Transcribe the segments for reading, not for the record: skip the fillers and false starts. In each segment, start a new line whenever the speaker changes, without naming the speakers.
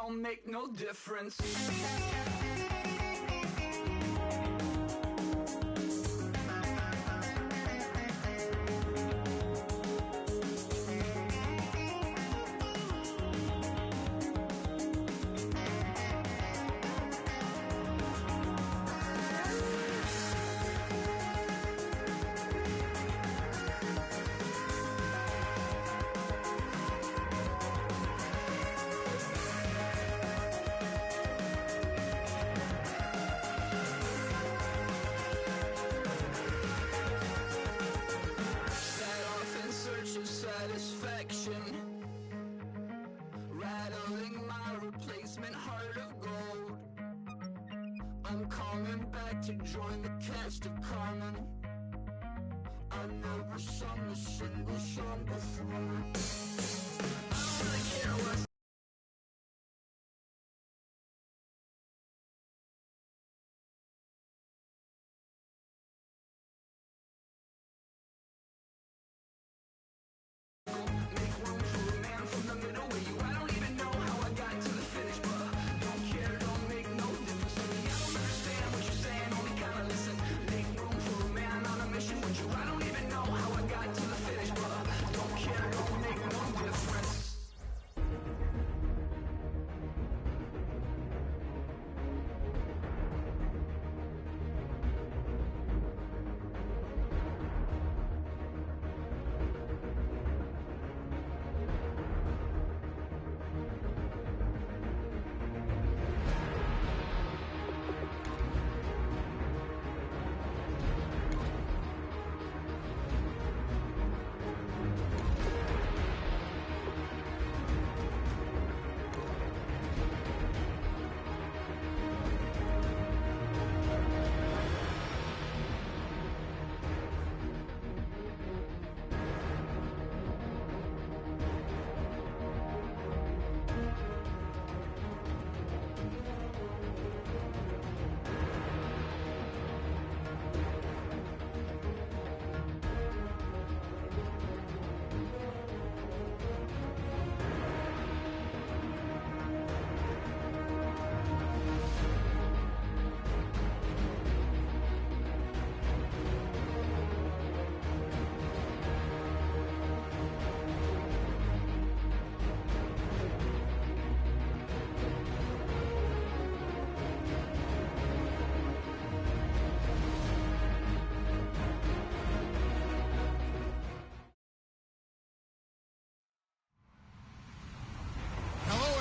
don't make no difference. Rattling my replacement heart of gold. I'm coming back to join the cast of Carmen. I never sung a single song before. I don't really care what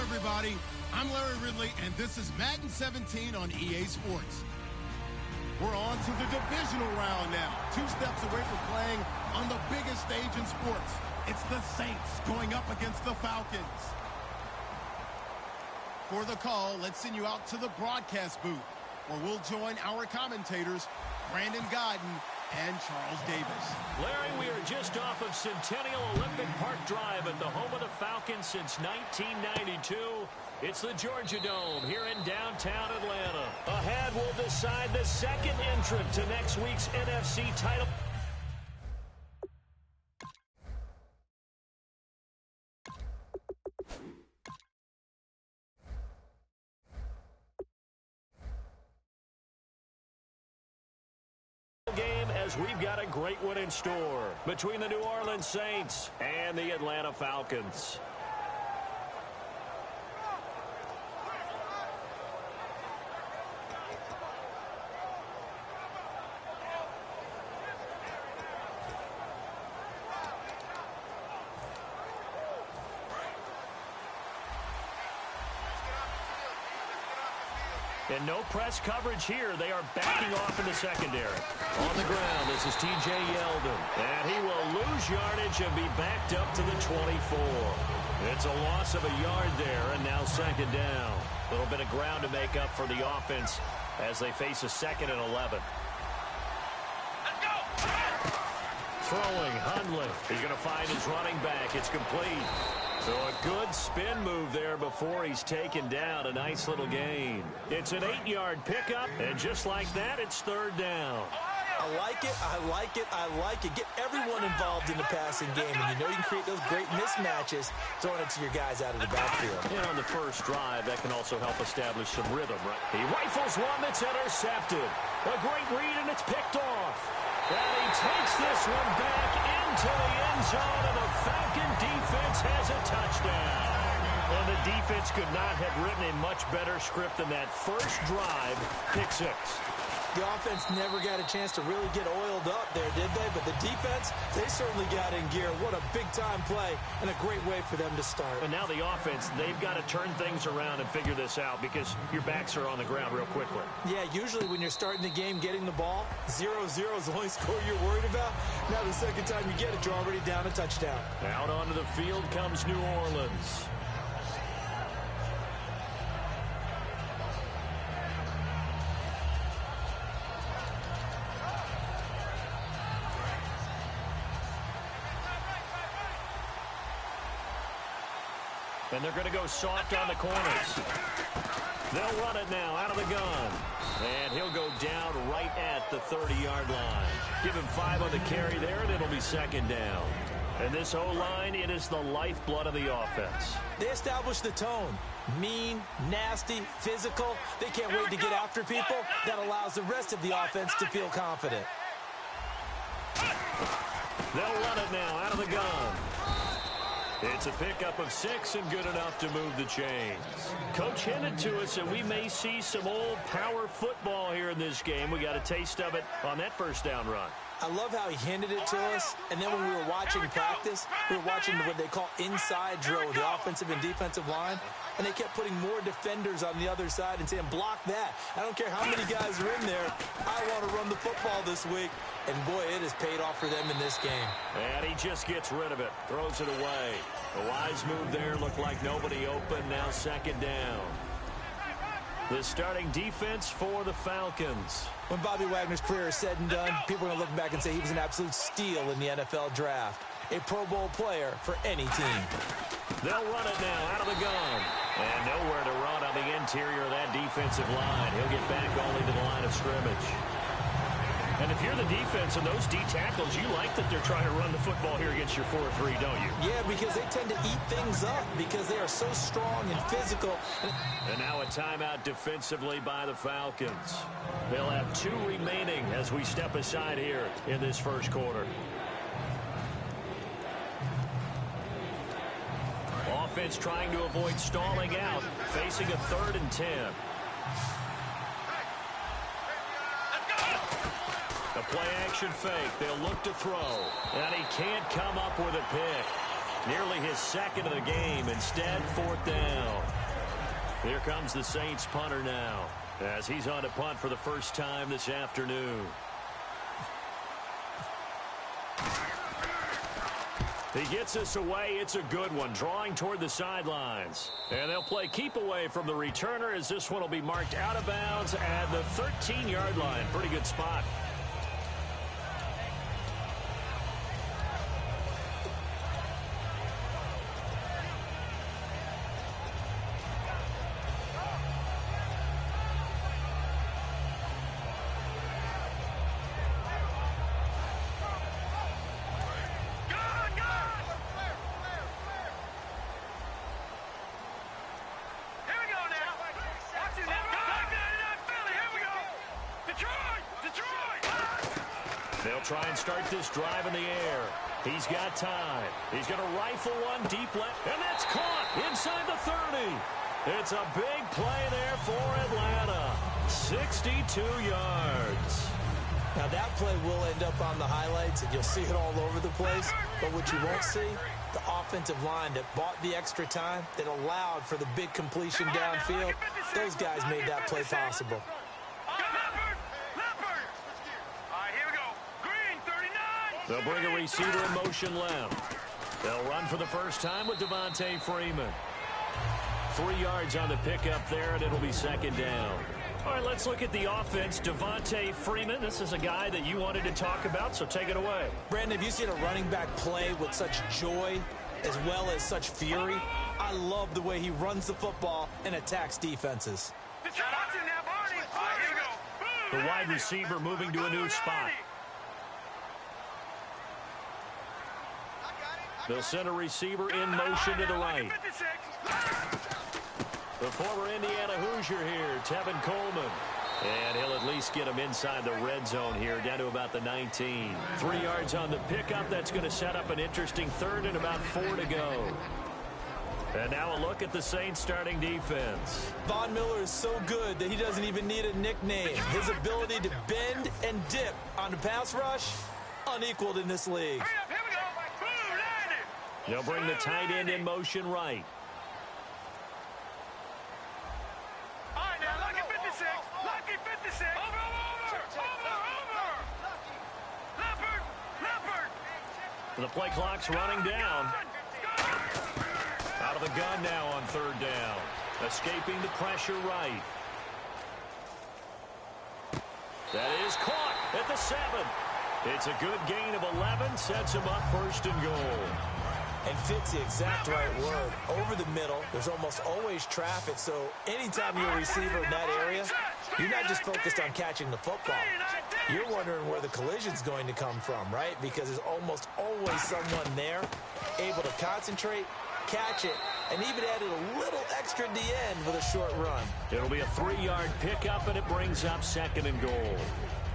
everybody. I'm Larry Ridley, and this is Madden 17 on EA Sports. We're on to the divisional round now. 2 steps away from playing on the biggest stage in sports. It's the Saints going up against the Falcons. For the call, let's send you out to the broadcast booth, where we'll join our commentators, Brandon Godden and Charles Davis.
Larry, we are just off of Centennial Olympic Park Drive at the home of the Falcons since 1992. It's the Georgia Dome here in downtown Atlanta. Ahead, we'll decide the second entrant to next week's NFC title. As we've got a great one in store between the New Orleans Saints and the Atlanta Falcons. And no press coverage here. They are backing off in the secondary. On the ground, this is T.J. Yeldon. And he will lose yardage and be backed up to the 24. It's a loss of a yard there, and now second down. A little bit of ground to make up for the offense as they face a 2nd and 11.
Let's go!
Throwing, Hundley. He's going to find his running back. It's complete. So a good spin move there before he's taken down. A nice little gain. It's an 8-yard pickup, and just like that, it's 3rd down.
I like it, I like it, I like it. Get everyone involved in the passing game, and you know you can create those great mismatches throwing it to your guys out of the backfield.
And on the first drive, that can also help establish some rhythm, right? He rifles one that's intercepted. A great read, and it's picked off. And he takes this one back into the end zone, and the Falcon defense has a touchdown. And the defense could not have written a much better script than that first drive, pick six.
The offense never got a chance to really get oiled up there, did they? But the defense, they certainly got in gear. What a big-time play and a great way for them to start.
And now the offense, they've got to turn things around and figure this out because your backs are on the ground real quickly.
Yeah, usually when you're starting the game, getting the ball, 0-0 is the only score you're worried about. Now the second time you get it, you're already down a touchdown.
Out onto the field comes New Orleans. And they're going to go soft on the corners. They'll run it now out of the gun. And he'll go down right at the 30-yard line. Give him 5 on the carry there, and it'll be second down. And this O-line, it is the lifeblood of the offense.
They establish the tone. Mean, nasty, physical. They can't wait to get after people. That allows the rest of the offense to feel confident.
They'll run it now out of the gun. It's a pickup of 6 and good enough to move the chains. Coach hinted to us that we may see some old power football here in this game. We got a taste of it on that first down run.
I love how he handed it to us, and then when we were watching practice, we were watching what they call inside drill with the offensive and defensive line, and they kept putting more defenders on the other side and saying, block that. I don't care how many guys are in there. I want to run the football this week, and boy, it has paid off for them in this game.
And he just gets rid of it, throws it away. A wise move there, looked like nobody open, now second down. The starting defense for the Falcons.
When Bobby Wagner's career is said and done, people are going to look back and say he was an absolute steal in the NFL draft. A Pro Bowl player for any team.
They'll run it now out of the gun. And nowhere to run on the interior of that defensive line. He'll get back only to the line of scrimmage. And if you're the defense and those D tackles, you like that they're trying to run the football here against your 4-3, don't you?
Yeah, because they tend to eat things up because they are so strong and physical.
And now a timeout defensively by the Falcons. They'll have 2 remaining as we step aside here in this first quarter. Offense trying to avoid stalling out, facing a 3rd and 10. The play-action fake. They'll look to throw. And he can't come up with a pick. Nearly his 2nd of the game. Instead, 4th down. Here comes the Saints punter now as he's on to punt for the first time this afternoon. He gets us away. It's a good one, drawing toward the sidelines. And they'll play keep away from the returner as this one will be marked out of bounds at the 13-yard line. Pretty good spot. They'll try and start this drive in the air. He's got time. He's going to rifle one deep left, and that's caught inside the 30. It's a big play there for Atlanta. 62 yards.
Now that play will end up on the highlights, and you'll see it all over the place. But what you won't see, the offensive line that bought the extra time, that allowed for the big completion downfield. Those guys made that play possible.
They'll bring a receiver in motion left. They'll run for the first time with Devontae Freeman. 3 yards on the pickup there, and it'll be second down. All right, let's look at the offense. Devontae Freeman, this is a guy that you wanted to talk about, so take it away.
Brandon, have you seen a running back play with such joy as well as such fury? I love the way he runs the football and attacks defenses.
Watch it now, Barney. Here we go. Boom.
The wide receiver moving to a new spot. They'll send a receiver in motion to the right. The former Indiana Hoosier here, Tevin Coleman. And he'll at least get him inside the red zone here, down to about the 19. 3 yards on the pickup. That's going to set up an interesting third and about 4 to go. And now a look at the Saints starting defense.
Von Miller is so good that he doesn't even need a nickname. His ability to bend and dip on the pass rush, unequaled in this league.
They'll bring the tight end in motion right. The play clock's running down. Out of the gun now on third down. Escaping the pressure right. That is caught at the 7. It's a good gain of 11. Sets him up first and goal.
And fits the exact right word. Over the middle, there's almost always traffic, so anytime you're a receiver in that area, you're not just focused on catching the football. You're wondering where the collision's going to come from, right? Because there's almost always someone there able to concentrate, catch it, and even added a little extra at the end with a short run.
It'll be a 3-yard pickup, and it brings up second and goal.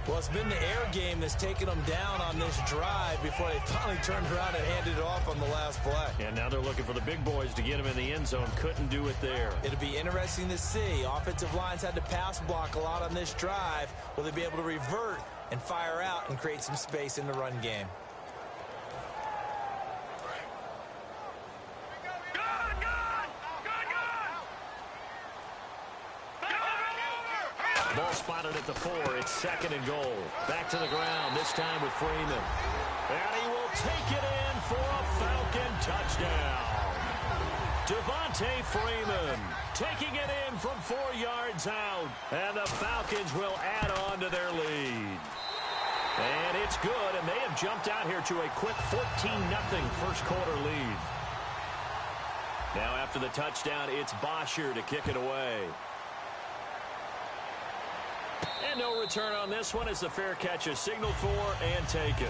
Well, it's been the air game that's taken them down on this drive before they finally turned around and handed it off on the last play.
And now they're looking for the big boys to get him in the end zone. Couldn't do it there.
It'll be interesting to see. Offensive lines had to pass block a lot on this drive. Will they be able to revert and fire out and create some space in the run game?
Ball spotted at the 4. It's second and goal. Back to the ground, this time with Freeman. And he will take it in for a Falcon touchdown. Devontae Freeman taking it in from 4 yards out. And the Falcons will add on to their lead. And it's good, and they have jumped out here to a quick 14-0 first quarter lead. Now after the touchdown, it's Bosher to kick it away. And no return on this one as the fair catch is signaled for and taken.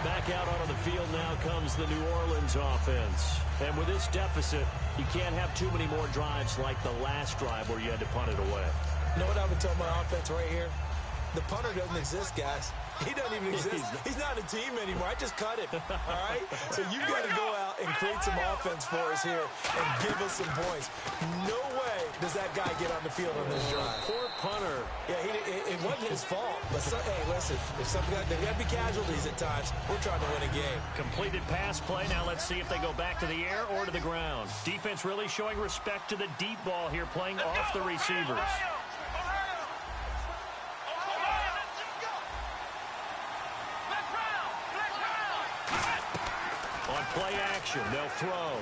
Back out onto the field now comes the New Orleans offense. And with this deficit, you can't have too many more drives like the last drive where you had to punt it away.
You know what I would tell my offense right here? The punter doesn't exist, guys. He doesn't even exist. He's not a team anymore. I just cut him, all right? So you've got to go out and create some offense for us here and give us some points. No way does that guy get on the field on this drive.
Poor punter.
Yeah, it wasn't his fault. But, hey, listen, if there got to be casualties at times, we're trying to win a game.
Completed pass play. Now let's see if they go back to the air or to the ground. Defense really showing respect to the deep ball here, playing off the receivers. Play action. They'll throw.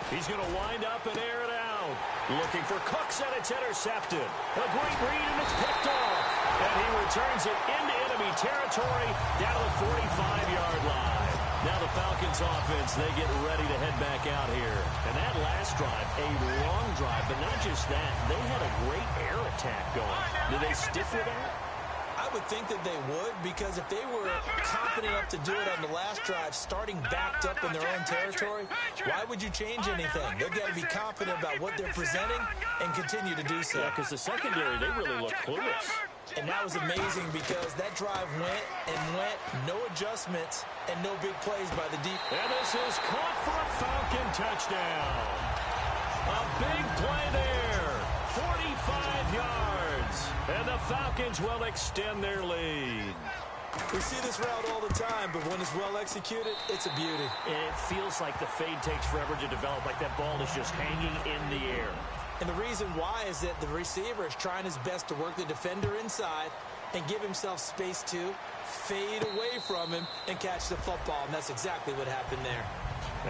He's going to wind up and air it out. Looking for Cooks, and it's intercepted. A great read, and it's picked off. And he returns it into enemy territory down to the 45-yard line. Now the Falcons offense, they get ready to head back out here. And that last drive, a long drive, but not just that. They had a great air attack going. Did they stick with that?
I would think that they would, because if they were confident enough to do it on the last drive, starting backed up in their own territory, why would you change anything? They've got to be confident about what they're presenting and continue to do so.
Yeah, because the secondary, they really look clueless.
And that was amazing because that drive went and went, no adjustments, and no big plays by the deep.
And this is caught for a Falcon touchdown. A big play there, 45 yards. And the Falcons will extend their lead.
We see this route all the time, but when it's well executed, it's a beauty.
It feels like the fade takes forever to develop, like that ball is just hanging in the air.
And the reason why is that the receiver is trying his best to work the defender inside and give himself space to fade away from him and catch the football, and that's exactly what happened there.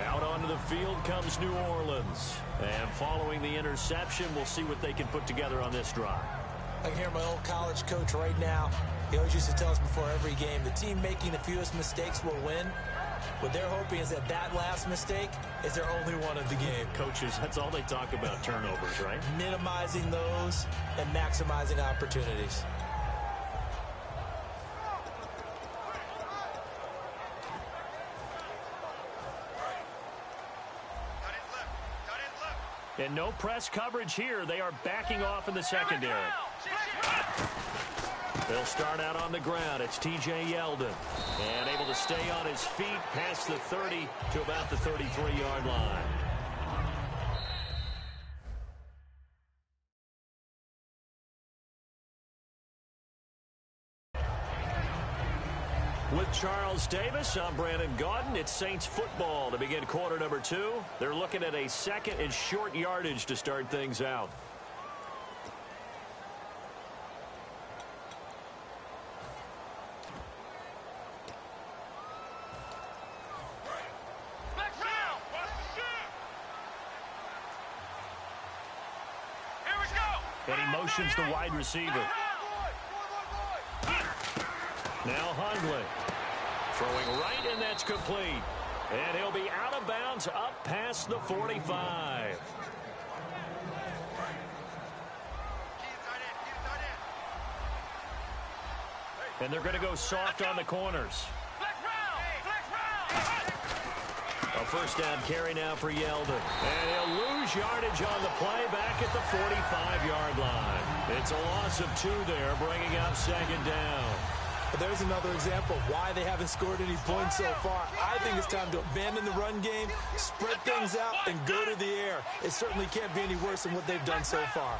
Out onto the field comes New Orleans. And following the interception, we'll see what they can put together on this drive.
I can hear my old college coach right now. He always used to tell us before every game, the team making the fewest mistakes will win. What they're hoping is that that last mistake is their only one of the game.
Coaches, that's all they talk about, turnovers, right?
Minimizing those and maximizing opportunities.
And no press coverage here. They are backing off in the secondary. They'll start out on the ground. It's T.J. Yeldon. And able to stay on his feet past the 30 to about the 33-yard line. With Charles Davis, I'm Brandon Gaudin. It's Saints football to begin quarter number 2. They're looking at a second and short yardage to start things out. And he motions the wide receiver. Now Hundley throwing right, and that's complete. And he'll be out of bounds up past the 45. And they're going to go soft on the corners. A first down carry now for Yeldon. And he'll lose yardage on the play back at the 45-yard line. It's a loss of 2 there, bringing up second down.
But there's another example of why they haven't scored any points so far. I think it's time to abandon the run game, spread things out, and go to the air. It certainly can't be any worse than what they've done so far.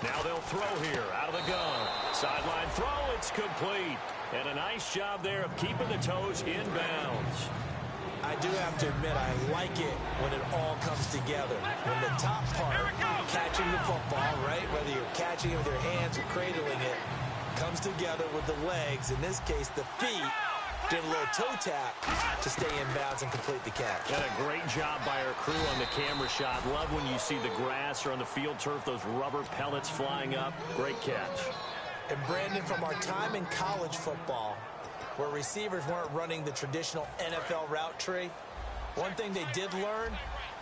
Now they'll throw here out of the gun. Sideline throw, it's complete. And a nice job there of keeping the toes in bounds.
I do have to admit, I like it when it all comes together. When the top part, catching the football, right, whether you're catching it with your hands or cradling it, comes together with the legs, in this case the feet, did a little toe tap to stay in bounds and complete the catch.
And a great job by our crew on the camera shot. Love when you see the grass or on the field turf, those rubber pellets flying up. Great catch.
And Brandon, from our time in college football, where receivers weren't running the traditional NFL route tree, one thing they did learn,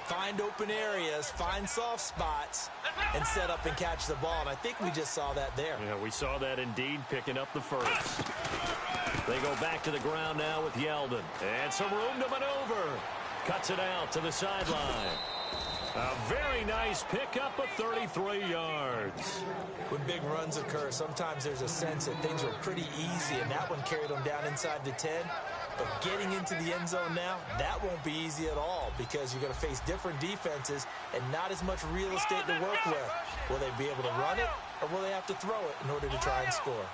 find open areas, find soft spots, and set up and catch the ball. And I think we just saw that there.
Yeah, we saw that indeed, picking up the first. They go back to the ground now with Yeldon. And some room to maneuver. Cuts it out to the sideline. A very nice pickup of 33 yards.
When big runs occur, sometimes there's a sense that things were pretty easy, and that one carried them down inside the 10. But getting into the end zone now, that won't be easy at all because you're going to face different defenses and not as much real estate to work with. Will they be able to run it, or will they have to throw it in order to try and score?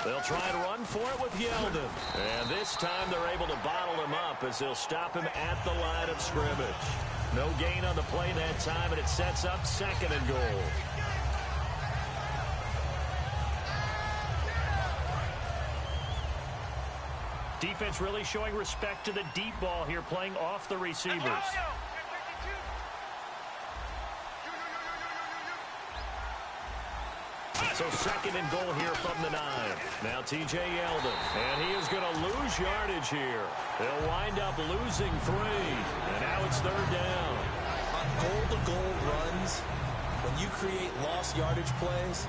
They'll try and run for it with Yeldon. And this time they're able to bottle him up as they'll stop him at the line of scrimmage. No gain on the play that time, and it sets up second and goal. Defense really showing respect to the deep ball here, playing off the receivers. So second and goal here from the 9. Now T.J. Yeldon, and he is going to lose yardage here. They'll wind up losing 3, and now it's third down.
On goal-to-goal runs, when you create lost yardage plays,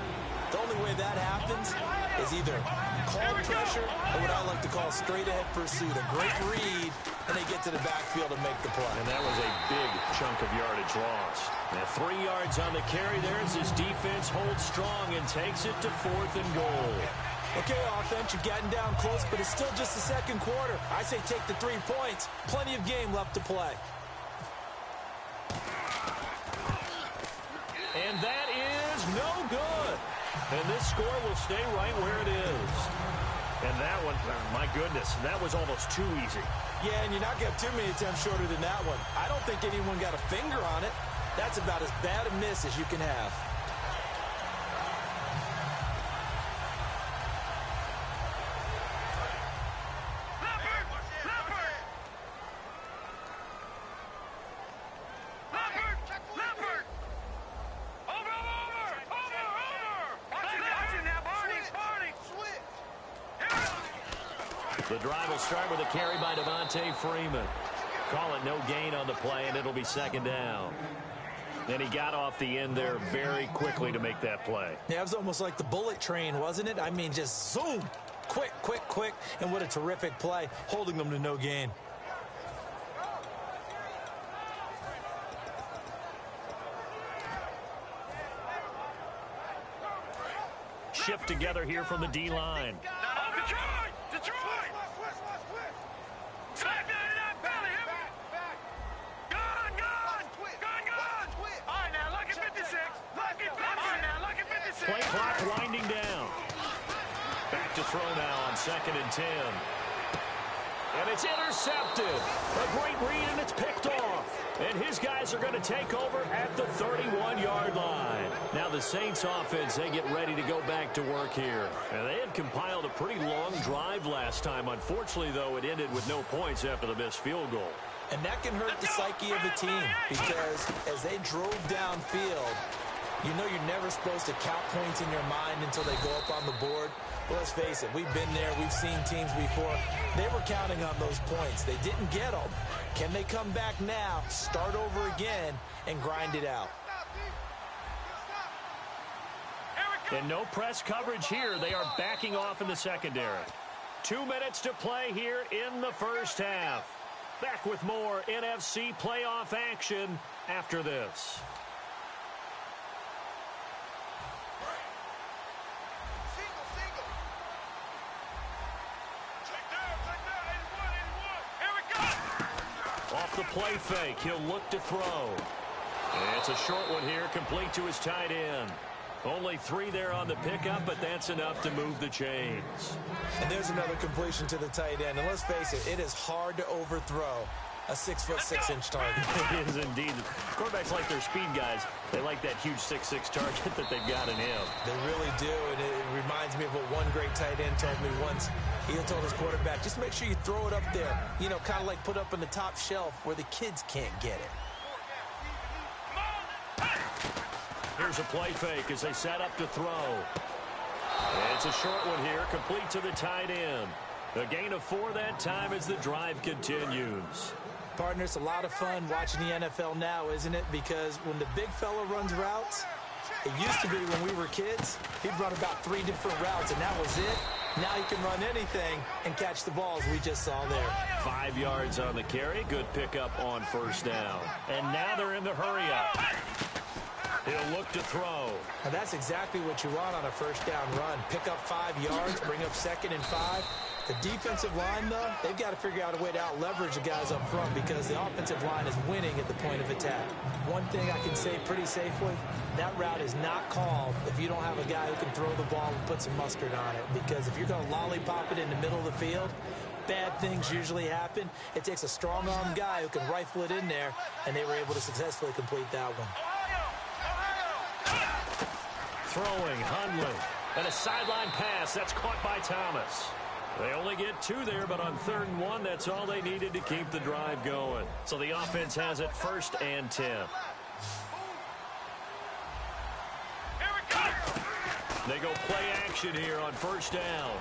the only way that happens is either call pressure or what I like to call straight-ahead pursuit, a great read, and they get to the backfield and make the play.
And that was a big chunk of yardage lost. Now 3 yards on the carry there as his defense holds strong and takes it to 4th and goal.
Okay, offense, you've gotten down close, but it's still just the second quarter. I say take the 3 points. Plenty of game left to play.
And that is no good. And this score will stay right where it is. And that one, my goodness, that was almost too easy.
Yeah, and you're not going to have too many attempts shorter than that one. I don't think anyone got a finger on it. That's about as bad a miss as you can have.
The drive will start with a carry by Devontae Freeman. Call it no gain on the play, and it'll be second down. And he got off the end there very quickly to make that play.
Yeah, it was almost like the bullet train, wasn't it? I mean, just zoom. Quick, quick, quick. And what a terrific play, holding them to no gain.
shift together here from the D-line.
Detroit! Detroit! Smack that in that belly! Gone! All right, now look at 56. Look at 56.
Play clock winding down. Back to throw now on 2nd and 10. And it's intercepted. A great read, and it's picked off. And his guys are going to take over at the 31-yard line. Now the Saints offense, they get ready to go back to work here. And they had compiled a pretty long drive last time. Unfortunately, though, it ended with no points after the missed field goal.
And that can hurt the psyche of a team because as they drove downfield, you know you're never supposed to count points in your mind until they go up on the board. But let's face it, we've been there. We've seen teams before. They were counting on those points. They didn't get them. Can they come back now, start over again, and grind it out?
And no press coverage here. They are backing off in the secondary. 2 minutes to play here in the first half. Back with more NFC playoff action after this. Off the play fake, he'll look to throw. And it's a short one here, complete to his tight end. Only 3 there on the pickup, but that's enough to move the chains.
And there's another completion to the tight end. And let's face it, it is hard to overthrow a 6'6" target.
It is indeed. Quarterbacks like their speed guys. They like that huge 6'6" target that they've got in him.
They really do, and it reminds me of what one great tight end told me once. He told his quarterback, just make sure you throw it up there. You know, kind of like put up on the top shelf where the kids can't get it.
Here's a play fake as they set up to throw. It's a short one here, complete to the tight end. A gain of 4 that time as the drive continues.
Partner, it's a lot of fun watching the NFL now, isn't it? Because when the big fella runs routes, it used to be when we were kids, he'd run about 3 different routes, and that was it. Now he can run anything and catch the balls we just saw there.
5 yards on the carry. Good pickup on first down. And now they're in the hurry-up. He'll look to throw.
And that's exactly what you want on a first down run. Pick up 5 yards, bring up 2nd and 5. The defensive line, though, they've got to figure out a way to out-leverage the guys up front because the offensive line is winning at the point of attack. One thing I can say pretty safely, that route is not called if you don't have a guy who can throw the ball and put some mustard on it. Because if you're going to lollipop it in the middle of the field, bad things usually happen. It takes a strong-arm guy who can rifle it in there, and they were able to successfully complete that one.
Throwing, Hundley, and a sideline pass. That's caught by Thomas. They only get 2 there, but on 3rd and 1, that's all they needed to keep the drive going. So the offense has it 1st and 10. They go play action here on 1st down.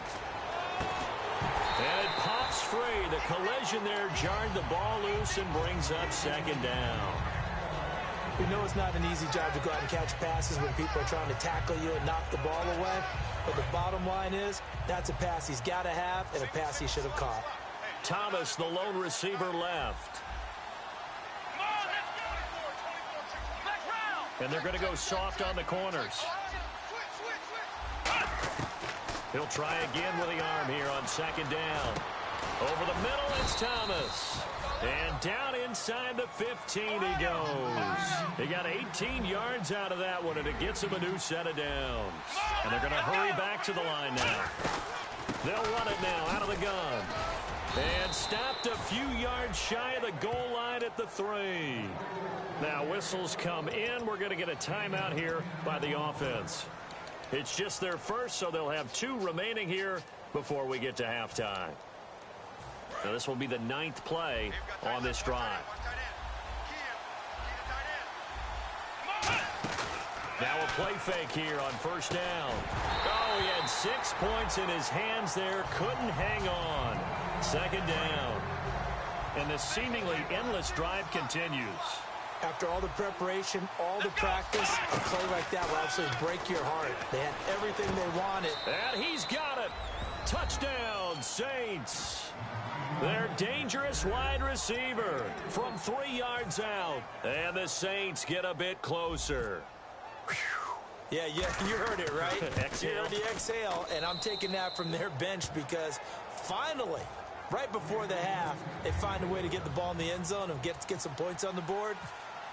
And it pops free. The collision there jarred the ball loose and brings up 2nd down.
We know it's not an easy job to go out and catch passes when people are trying to tackle you and knock the ball away. But the bottom line is, that's a pass he's got to have and a pass he should have caught.
Thomas, the lone receiver, left. And they're going to go soft on the corners. He'll try again with the arm here on 2nd down. Over the middle, it's Thomas. And down inside the 15 he goes. He got 18 yards out of that one, and it gets him a new set of downs. And they're going to hurry back to the line now. They'll run it now out of the gun. And stopped a few yards shy of the goal line at the 3. Now whistles come in. We're going to get a timeout here by the offense. It's just their first, so they'll have 2 remaining here before we get to halftime. Now this will be the 9th play on this drive. Now a play fake here on 1st down. Oh, he had 6 points in his hands there. Couldn't hang on. 2nd down. And the seemingly endless drive continues.
After all the preparation, all the practice, a play like that will absolutely break your heart. They had everything they wanted.
And he's got it. Touchdown, Saints. Their dangerous wide receiver from 3 yards out. And the Saints get a bit closer. Whew.
Yeah, you heard it, right?
Exhale.
You heard the exhale, and I'm taking that from their bench because finally, right before the half, they find a way to get the ball in the end zone and get some points on the board.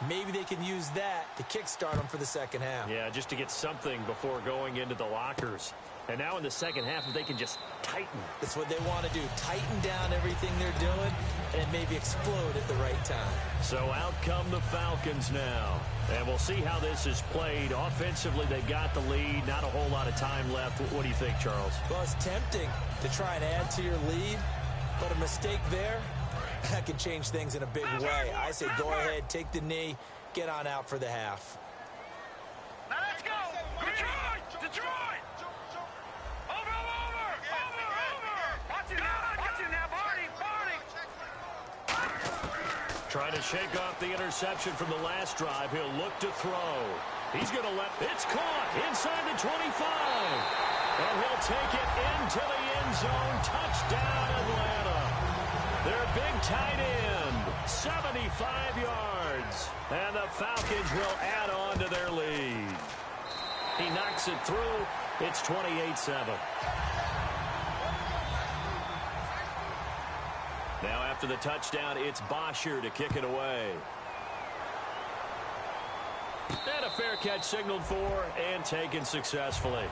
Maybe they can use that to kickstart them for the second half.
Yeah, just to get something before going into the lockers. And now in the second half, if they can just tighten.
That's what they want to do. Tighten down everything they're doing and then maybe explode at the right time.
So out come the Falcons now. And we'll see how this is played. Offensively, they got the lead. Not a whole lot of time left. What do you think, Charles?
Well, it's tempting to try and add to your lead, but a mistake there, that can change things in a big way. I say go ahead, take the knee, get on out for the half.
Now let's go! Detroit! Detroit! Over! Watch it now, Barney!
Trying to shake off the interception from the last drive. He'll look to throw. He's going to it's caught inside the 25. And he'll take it into the end zone. Touchdown, Atlanta. Their big tight end, 75 yards. And the Falcons will add on to their lead. He knocks it through. It's 28-7. Now after the touchdown, it's Bosher to kick it away. And a fair catch signaled for and taken successfully.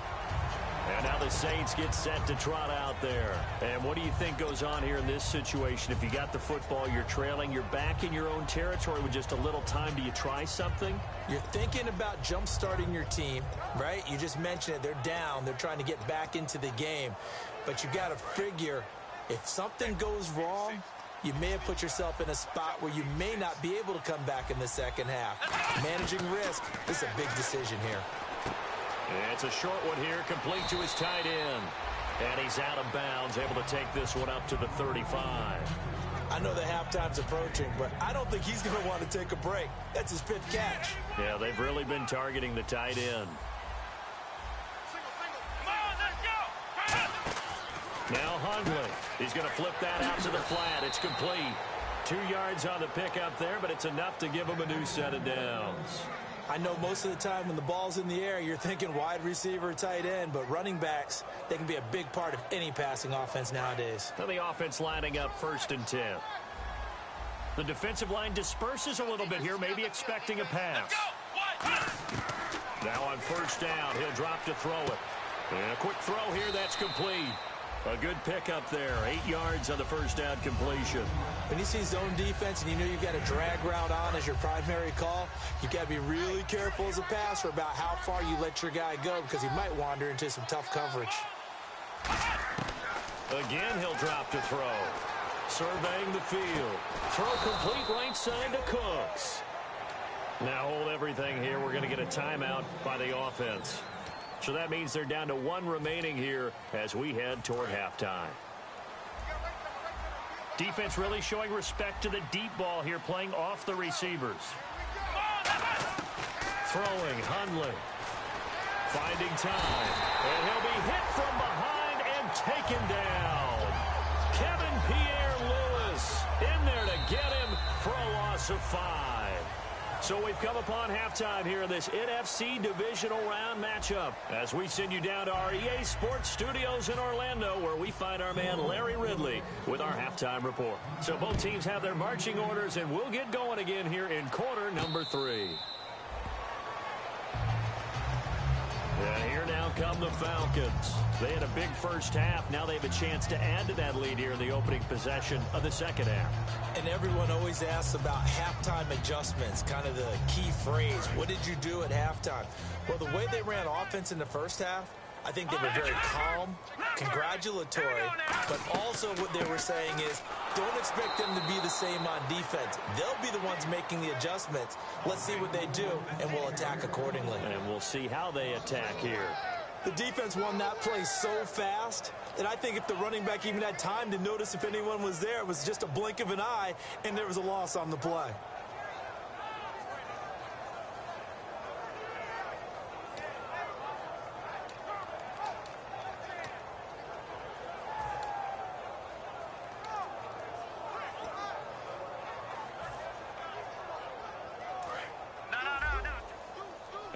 And now the Saints get set to trot out there. And what do you think goes on here in this situation? If you got the football, you're trailing, you're back in your own territory with just a little time. Do you try something?
You're thinking about jump-starting your team, right? You just mentioned it. They're down. They're trying to get back into the game. But you got to figure if something goes wrong, you may have put yourself in a spot where you may not be able to come back in the second half. Managing risk is a big decision here.
It's a short one here, complete to his tight end. And he's out of bounds, able to take this one up to the 35.
I know the halftime's approaching, but I don't think he's going to want to take a break. That's his fifth catch.
Yeah, they've really been targeting the tight end.
Come on, let's go!
Now Hundley. He's going to flip that out to the flat. It's complete. 2 yards on the pickup there, but it's enough to give him a new set of downs.
I know most of the time when the ball's in the air, you're thinking wide receiver, tight end, but running backs, they can be a big part of any passing offense nowadays.
Now the offense lining up 1st and 10. The defensive line disperses a little bit here, maybe expecting a pass. Now on 1st down, he'll drop to throw it. And a quick throw here, that's complete. A good pickup there, 8 yards on the 1st down completion.
When you see zone defense and you know you've got a drag route on as your primary call, you've got to be really careful as a passer about how far you let your guy go because he might wander into some tough coverage.
Again, he'll drop to throw. Surveying the field. Throw complete right side to Cooks. Now hold everything here. We're going to get a timeout by the offense. So that means they're down to 1 remaining here as we head toward halftime. Defense really showing respect to the deep ball here, playing off the receivers. Throwing, Hundley. Finding time. And he'll be hit from behind and taken down. Kevin Pierre-Louis in there to get him for a loss of 5. So we've come upon halftime here in this NFC Divisional Round matchup as we send you down to our EA Sports Studios in Orlando where we find our man Larry Ridley with our halftime report. So both teams have their marching orders and we'll get going again here in quarter number 3. And here now come the Falcons. They had a big first half. Now they have a chance to add to that lead here in the opening possession of the second half.
And everyone always asks about halftime adjustments, kind of the key phrase. What did you do at halftime? Well, the way they ran offense in the first half, I think they were very calm, congratulatory, but also what they were saying is don't expect them to be the same on defense. They'll be the ones making the adjustments. Let's see what they do, and we'll attack accordingly.
And we'll see how they attack here.
The defense won that play so fast that I think if the running back even had time to notice if anyone was there, it was just a blink of an eye, and there was a loss on the play.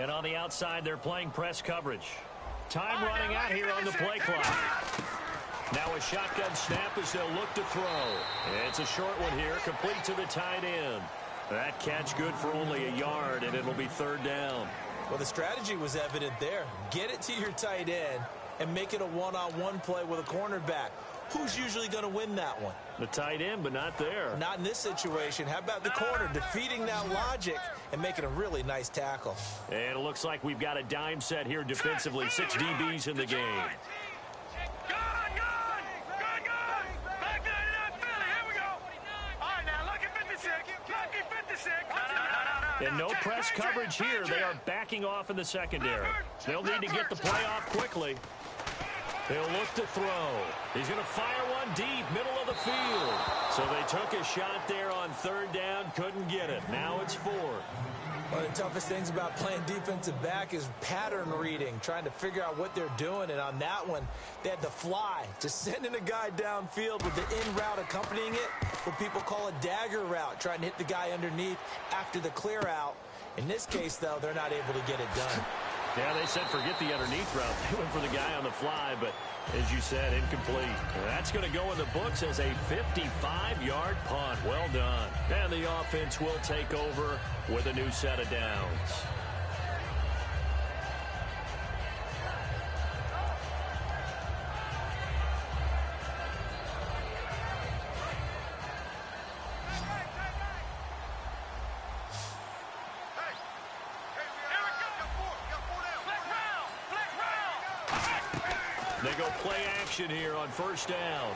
And on the outside, they're playing press coverage. Time running out here on the play clock. Now a shotgun snap as they'll look to throw. It's a short one here, complete to the tight end. That catch good for only a yard, and it'll be third down.
Well, the strategy was evident there. Get it to your tight end and make it a one-on-one play with a cornerback. Who's usually going to win that one?
The tight end, but not there.
Not in this situation. How about the corner defeating that logic and making a really nice tackle?
And it looks like we've got a dime set here defensively. 6 DBs in the game. And no press coverage here. They are backing off in the secondary. They'll need to get the play off quickly. He'll look to throw. He's going to fire one deep, middle of the field. So they took a shot there on third down, couldn't get it. Now it's 4.
One of the toughest things about playing defensive back is pattern reading, trying to figure out what they're doing. And on that one, they had the fly, just sending a guy downfield with the in route accompanying it, what people call a dagger route, trying to hit the guy underneath after the clear out. In this case, though, they're not able to get it done.
Yeah, they said forget the underneath route. They went for the guy on the fly, but as you said, incomplete. That's going to go in the books as a 55-yard punt. Well done. And the offense will take over with a new set of downs. They go play action here on first down.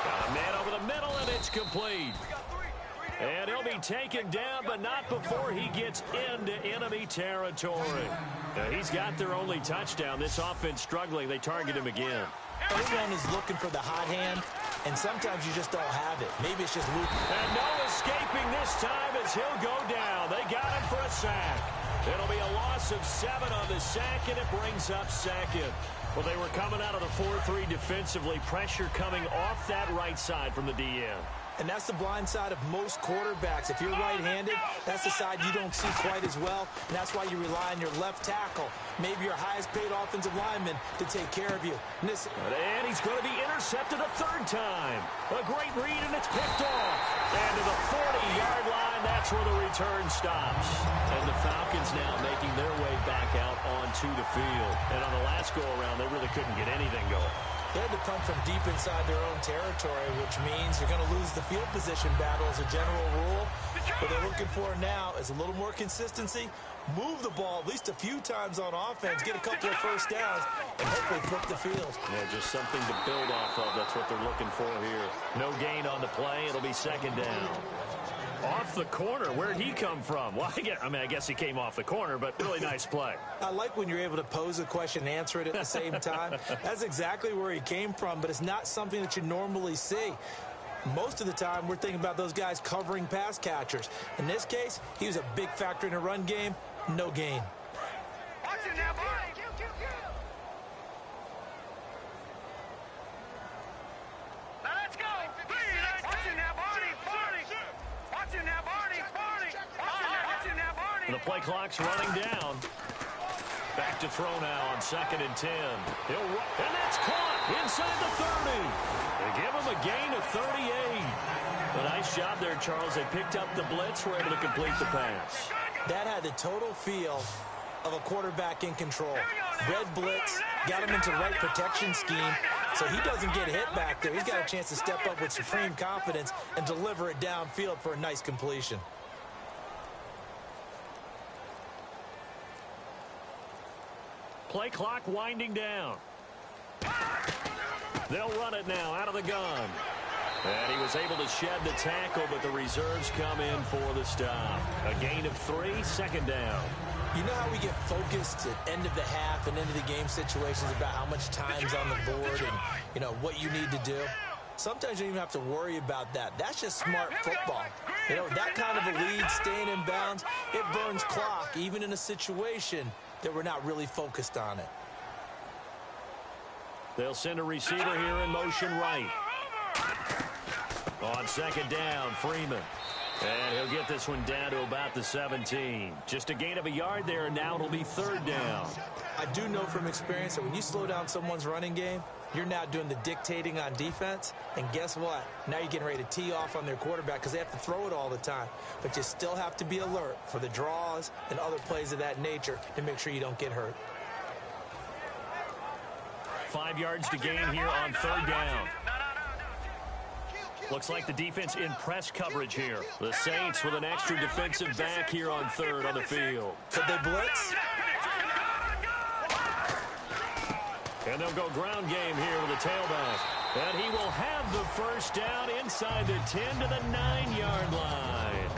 Got a man over the middle, and it's complete. And he'll be taken down, but not before he gets into enemy territory. Now, he's got their only touchdown. This offense struggling. They target him again.
Everyone is looking for the hot hand, and sometimes you just don't have it. Maybe it's just looping.
And no escaping this time as he'll go down. They got him for a sack. It'll be a loss of 7 on the sack, and it brings up second. Well, they were coming out of the 4-3 defensively. Pressure coming off that right side from the DN.
And that's the blind side of most quarterbacks. If you're right-handed, that's the side you don't see quite as well, and that's why you rely on your left tackle, maybe your highest-paid offensive lineman, to take care of you. And
he's going to be intercepted a third time. A great read, and it's picked off. And to the 40-yard line, that's where the return stops. And the Falcons now making their way back out onto the field. And on the last go-around, they really couldn't get anything going.
They had to punt from deep inside their own territory, which means you're going to lose the field position battle as a general rule. What they're looking for now is a little more consistency, move the ball at least a few times on offense, get a couple of first downs, and hopefully flip the field.
Yeah, just something to build off of. That's what they're looking for here. No gain on the play. It'll be second down. Off the corner. Where'd he come from? Well, I guess he came off the corner, but really nice play.
I like when you're able to pose a question and answer it at the same time. That's exactly where he came from, but it's not something that you normally see. Most of the time, we're thinking about those guys covering pass catchers. In this case, he was a big factor in a run game. No gain.
Watch it now, boy. Now let's go. Please. Watch it now, Barney. Watch it now, Barney. Watch it now, Barney.
The play clock's running down. Back to throw now on 2nd and 10. And that's caught inside the 30. They give him a gain of 38. A nice job there, Charles. They picked up the blitz, were able to complete the pass.
That had the total feel of a quarterback in control. Red blitz, got him into the right protection scheme, so he doesn't get hit back there. He's got a chance to step up with supreme confidence and deliver it downfield for a nice completion.
Play clock winding down. They'll run it now out of the gun. And he was able to shed the tackle, but the reserves come in for the stop. A gain of 3, second down.
You know how we get focused at end of the half and end of the game situations about how much time's on the board and, what you need to do? Sometimes you don't even have to worry about that. That's just smart football. That kind of a lead, staying in bounds, it burns clock, even in a situation that we're not really focused on it.
They'll send a receiver here in motion right. On second down, Freeman. And he'll get this one down to about the 17. Just a gain of a yard there, and now it'll be third down.
I do know from experience that when you slow down someone's running game, you're now doing the dictating on defense. And guess what? Now you're getting ready to tee off on their quarterback because they have to throw it all the time. But you still have to be alert for the draws and other plays of that nature to make sure you don't get hurt.
5 yards to gain here on third down. Looks like the defense in press coverage here. The Saints with an extra defensive back here on third on the field.
Could they blitz?
And they'll go ground game here with a tailback. And he will have the first down inside the 10 to the 9-yard line.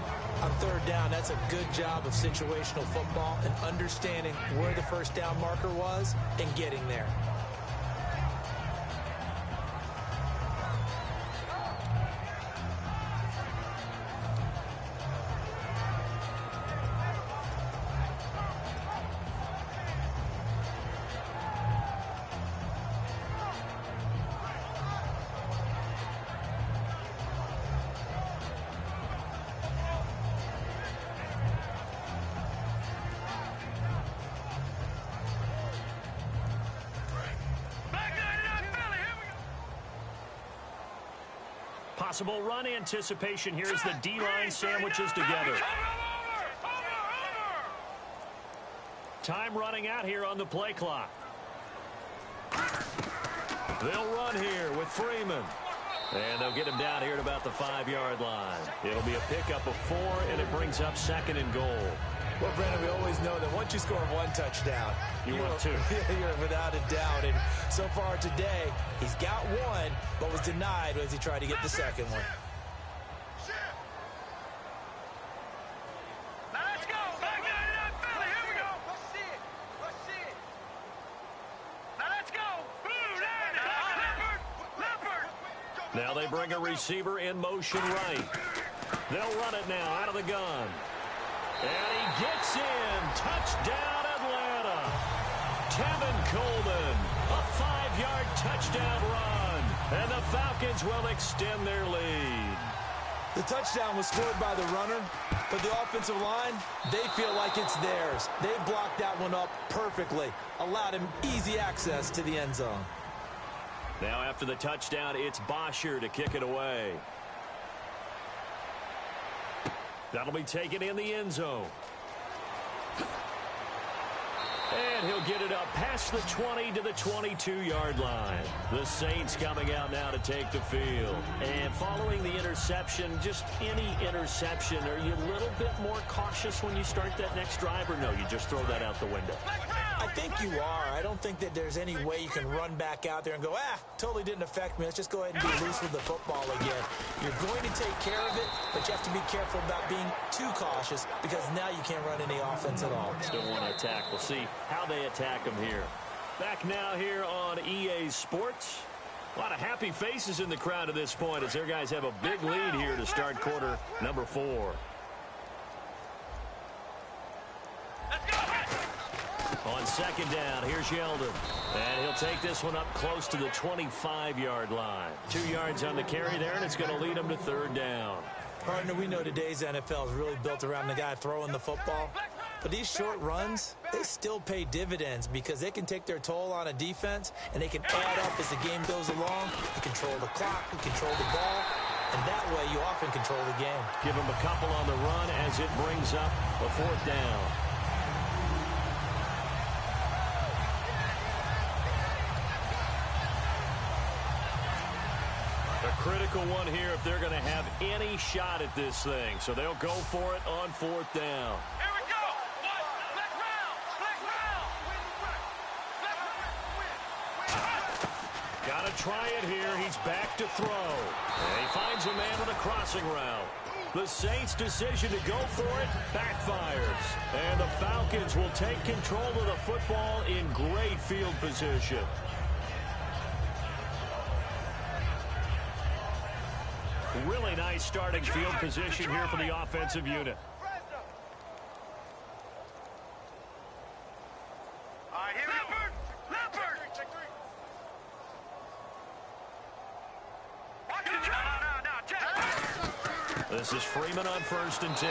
On third down, that's a good job of situational football and understanding where the first down marker was and getting there.
Possible run anticipation here as the D-line sandwiches together. Time running out here on the play clock. They'll run here with Freeman. And they'll get him down here at about the 5-yard line. It'll be a pickup of 4, and it brings up second and goal.
Well, Brandon, we always know that once you score 1 touchdown,
you want 2.
You're without a doubt. And so far today, he's got 1, but was denied as he tried to get the second one.
Now let's go. Back to Philly. Here we go. Let's see it. Let's see it. Now let's go. Leopard.
Now they bring a receiver in motion right. They'll run it now out of the gun. And he gets in. Touchdown, Atlanta. Tevin Coleman, a 5-yard touchdown run. And the Falcons will extend their lead.
The touchdown was scored by the runner, but the offensive line, they feel like it's theirs. They blocked that one up perfectly, allowed him easy access to the end zone.
Now after the touchdown, it's Bosher to kick it away. That'll be taken in the end zone. And he'll get it up past the 20 to the 22-yard line. The Saints coming out now to take the field. And following the interception, just any interception, are you a little bit more cautious when you start that next drive, or no, you just throw that out the window?
I think you are. I don't think that there's any way you can run back out there and go, totally didn't affect me. Let's just go ahead and be loose with the football again. You're going to take care of it, but you have to be careful about being too cautious because now you can't run any offense at all.
Still want to attack. We'll see how they attack him here. Back now here on EA Sports. A lot of happy faces in the crowd at this point as their guys have a big lead here to start quarter number 4. On second down, here's Yeldon. And he'll take this one up close to the 25-yard line. 2 yards on the carry there, and it's going to lead him to third down.
Partner, we know today's NFL is really built around the guy throwing the football. But these short runs, they still pay dividends because they can take their toll on a defense, and they can add up as the game goes along. You control the clock, you control the ball, and that way you often control the game.
Give him a couple on the run as it brings up a fourth down. A critical one here if they're going to have any shot at this thing. So they'll go for it on fourth down.
Here we go. Flex round. Flex round.
Got to try it here. He's back to throw. And he finds a man with a crossing route. The Saints' decision to go for it backfires. And the Falcons will take control of the football in great field position. Really nice starting field position here for the offensive unit.
All right, here we go. Leopard. Watch it. No, Jack.
This is Freeman on 1st and 10.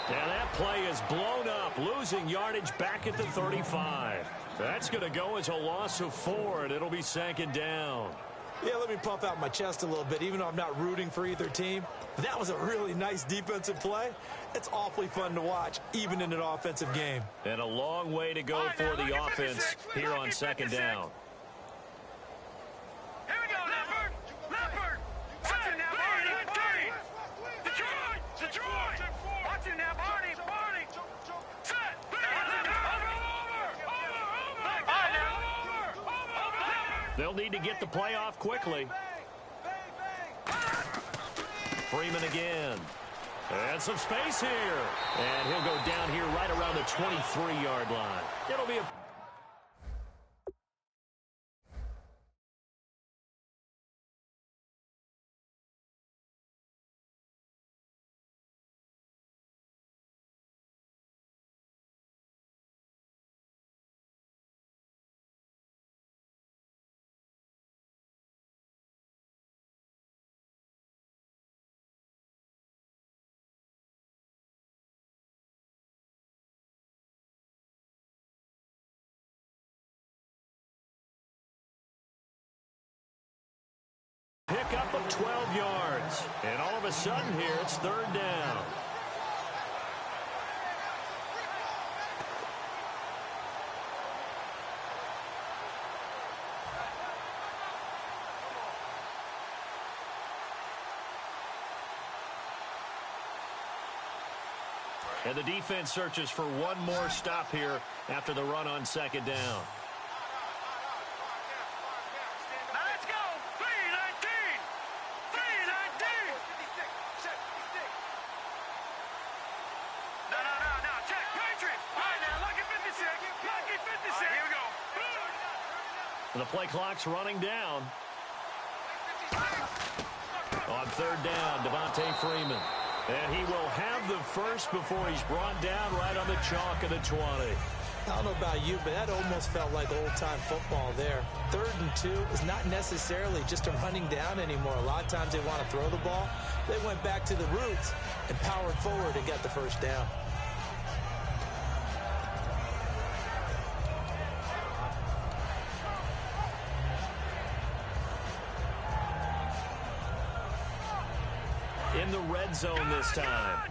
And that play is blown up, losing yardage back at the 35. That's going to go as a loss of 4, and it'll be 2nd down.
Yeah, let me puff out my chest a little bit, even though I'm not rooting for either team. That was a really nice defensive play. It's awfully fun to watch, even in an offensive game.
And a long way to go for the offense here on 2nd down.
Here we go, Leopard! Leopard! Watch it now, Barney! Detroit! Watch it now, Barney! Set! Over!
They'll need to get the play off quickly. Freeman again. And some space here. And he'll go down here right around the 23-yard line. It'll be a... Pick up of 12 yards. And all of a sudden here, it's 3rd down. And the defense searches for one more stop here after the run on 2nd down. The play clock's running down. On 3rd down, Devontae Freeman. And he will have the first before he's brought down right on the chalk of the 20.
I don't know about you, but that almost felt like old-time football there. 3rd and 2 is not necessarily just a running down anymore. A lot of times they want to throw the ball. They went back to the roots and powered forward and got the first down. In the red zone this time.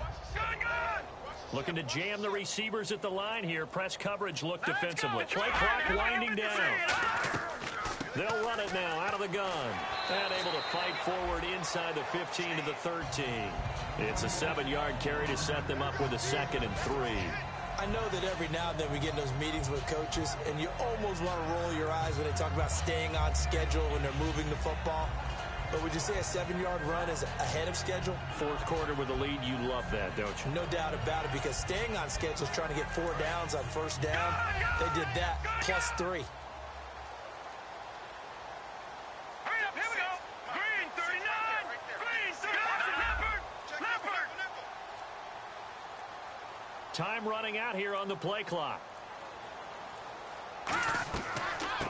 Looking to jam the receivers at the line here. Press coverage look defensively. Play clock winding down. They'll run it now out of the gun. And able to fight forward inside the 15 to the 13. It's a 7-yard carry to set them up with a 2nd and 3. I know that every now and then we get in those meetings with coaches, and you almost want to roll your eyes when they talk about staying on schedule when they're moving the football. But would you say a 7-yard run is ahead of schedule?
4th quarter with a lead, you love that, don't you?
No doubt about it, because staying on schedule is trying to get 4 downs on 1st down. They did that, plus 3.
Hurry up, here we go. Green, 39. Green, 39. Leopard.
Time running out here on the play clock.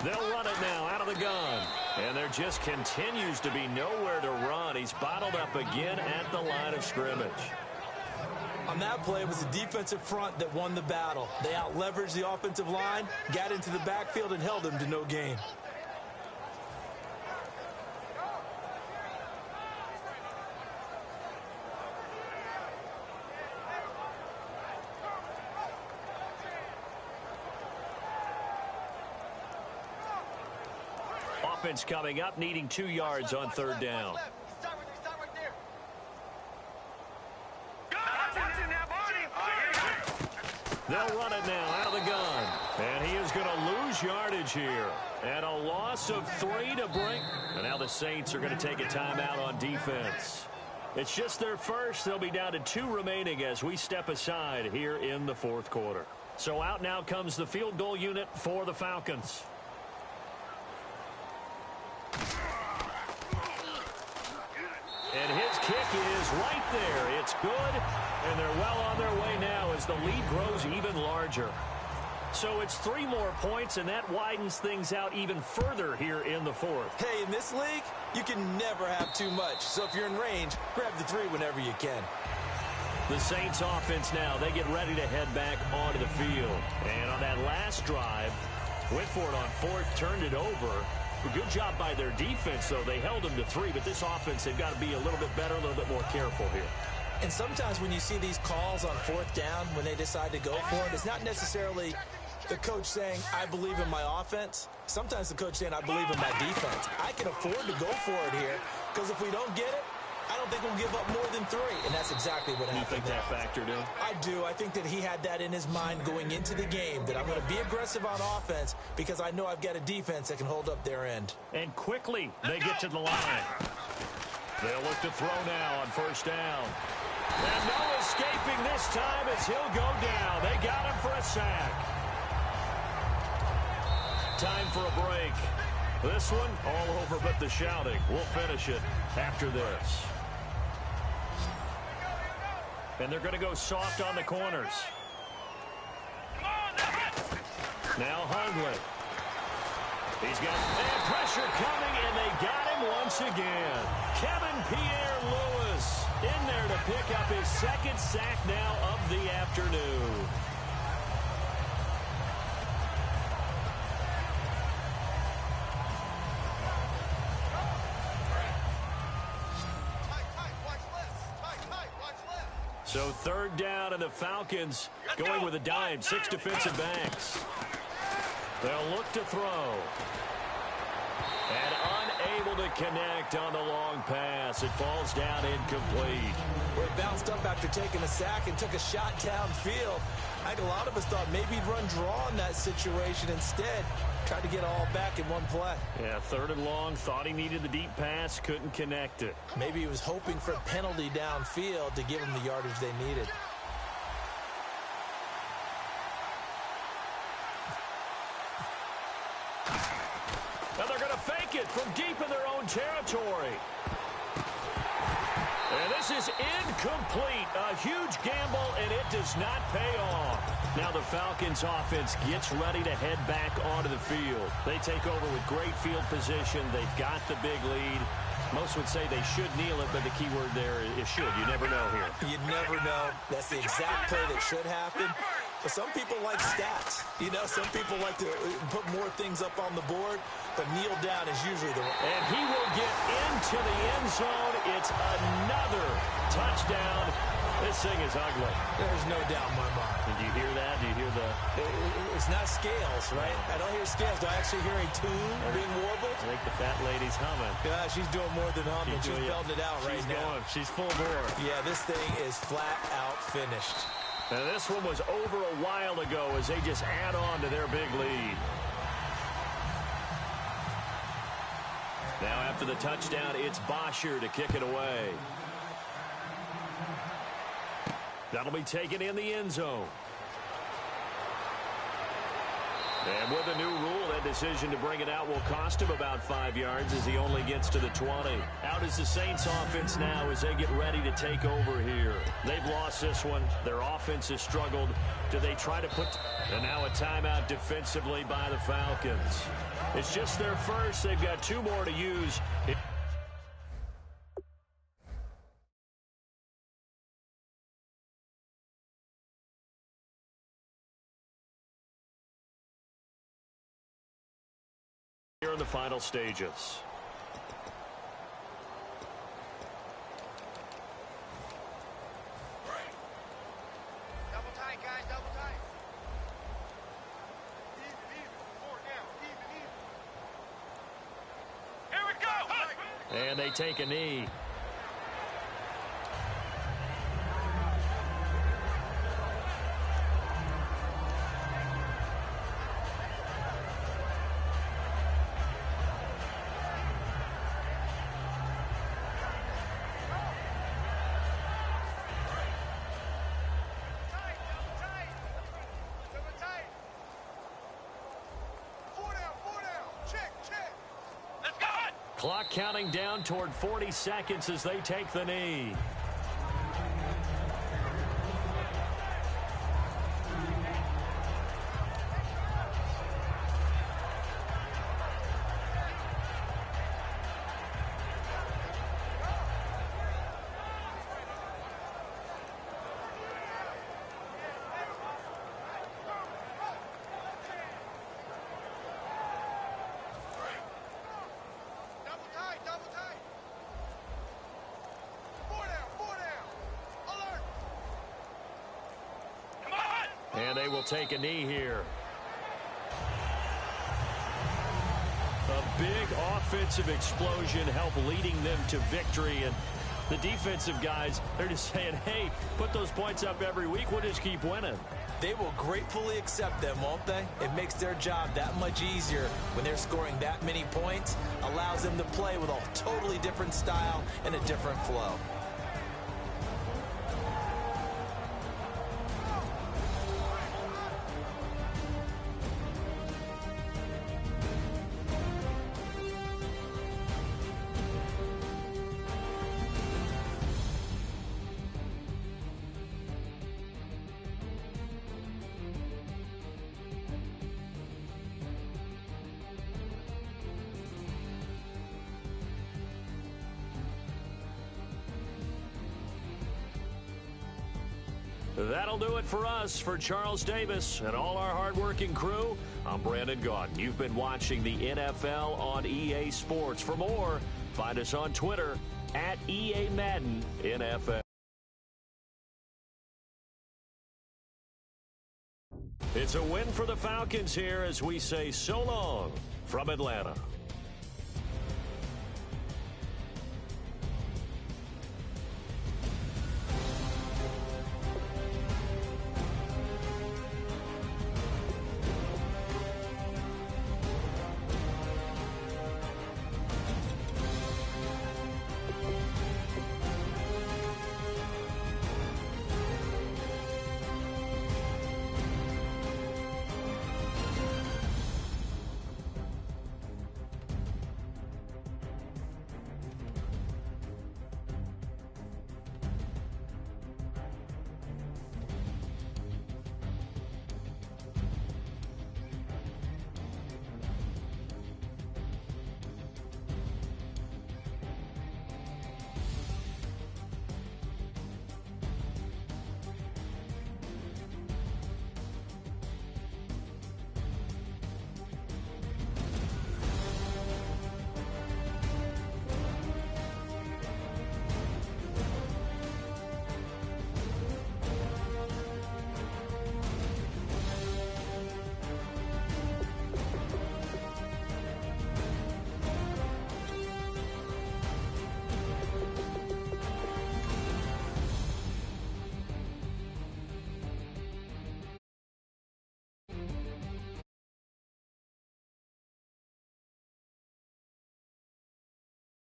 They'll run it now out of the gun. And there just continues to be nowhere to run. He's bottled up again at the line of scrimmage.
On that play, it was the defensive front that won the battle. They out-leveraged the offensive line, got into the backfield, and held him to no gain.
Offense coming up, needing 2 yards on 3rd down. They'll run it now out of the gun. And he is going to lose yardage here. And a loss of 3 to bring. And now the Saints are going to take a timeout on defense. It's just their first. They'll be down to 2 remaining as we step aside here in the 4th quarter. So out now comes the field goal unit for the Falcons. And his kick is right there. It's good, and they're well on their way now as the lead grows even larger. So it's 3 more points, and that widens things out even further here in the fourth.
Hey, in this league, you can never have too much. So if you're in range, grab the 3 whenever you can.
The Saints offense now, they get ready to head back onto the field. And on that last drive, went for it on 4th, turned it over. A good job by their defense, though. They held them to 3, but this offense, they've got to be a little bit better, a little bit more careful here.
And sometimes when you see these calls on 4th down, when they decide to go for it, it's not necessarily the coach saying, I believe in my offense. Sometimes the coach saying, I believe in my defense. I can afford to go for it here, because if we don't get it, I don't think we'll give up more than 3, and that's exactly what happened.
You think that factored in?
I do. I think that he had that in his mind going into the game, that I'm going to be aggressive on offense because I know I've got a defense that can hold up their end.
And quickly, they get to the line. They'll look to throw now on 1st down. And no escaping this time as he'll go down. They got him for a sack. Time for a break. This one, all over but the shouting. We'll finish it after this. And they're going to go soft on the corners. Now Hundley. He's got pressure coming, and they got him once again. Kevin Pierre-Louis in there to pick up his 2nd sack now of the afternoon. So 3rd down, and the Falcons going with a dime. 6 defensive backs. They'll look to throw. And unable to connect on the long pass. It falls down incomplete.
Well, he bounced up after taking a sack and took a shot downfield. I think a lot of us thought maybe he'd run draw in that situation instead. Tried to get all back in one play.
Yeah, 3rd and long. Thought he needed the deep pass. Couldn't connect it.
Maybe he was hoping for a penalty downfield to give him the yardage they needed.
Now they're going to fake it from deep in their own territory. And this is incomplete. A huge gamble, and it does not pay off. Now the Falcons offense gets ready to head back onto the field. They take over with great field position. They've got the big lead. Most would say they should kneel it, but the key word there is should. You never know here.
You never know. That's the exact play that should happen. But some people like stats. You know, some people like to put more things up on the board, but kneel down is usually the one.
And he will get into the end zone. It's another touchdown. This thing is ugly.
There's no doubt in my mind.
Did you hear that? Do you hear the...
It's not scales, right? I don't hear scales. Do I actually hear a tune being warbled?
I think the fat lady's humming.
Yeah, she's doing more than humming. She's belting it out right now.
She's full bore.
Yeah, this thing is flat out finished.
And this one was over a while ago as they just add on to their big lead. Now after the touchdown, it's Bosher to kick it away. That'll be taken in the end zone. And with a new rule, that decision to bring it out will cost him about 5 yards as he only gets to the 20. Out is the Saints offense now as they get ready to take over here. They've lost this one. Their offense has struggled. Do they try to put... And now a timeout defensively by the Falcons. It's just their first. They've got 2 more to use. Here in the final stages.
Double tight, guys, double tight. Even. 4 down, even. Here we go.
And they take a knee. Clock counting down toward 40 seconds as they take the knee. And they will take a knee here. A big offensive explosion helped leading them to victory. And the defensive guys, they're just saying, hey, put those points up every week. We'll just keep winning.
They will gratefully accept them, won't they? It makes their job that much easier when they're scoring that many points. Allows them to play with a totally different style and a different flow.
That'll do it for us. For Charles Davis and all our hardworking crew, I'm Brandon Gaudin. You've been watching the NFL on EA Sports. For more, find us on Twitter at EA Madden NFL. It's a win for the Falcons here as we say so long from Atlanta.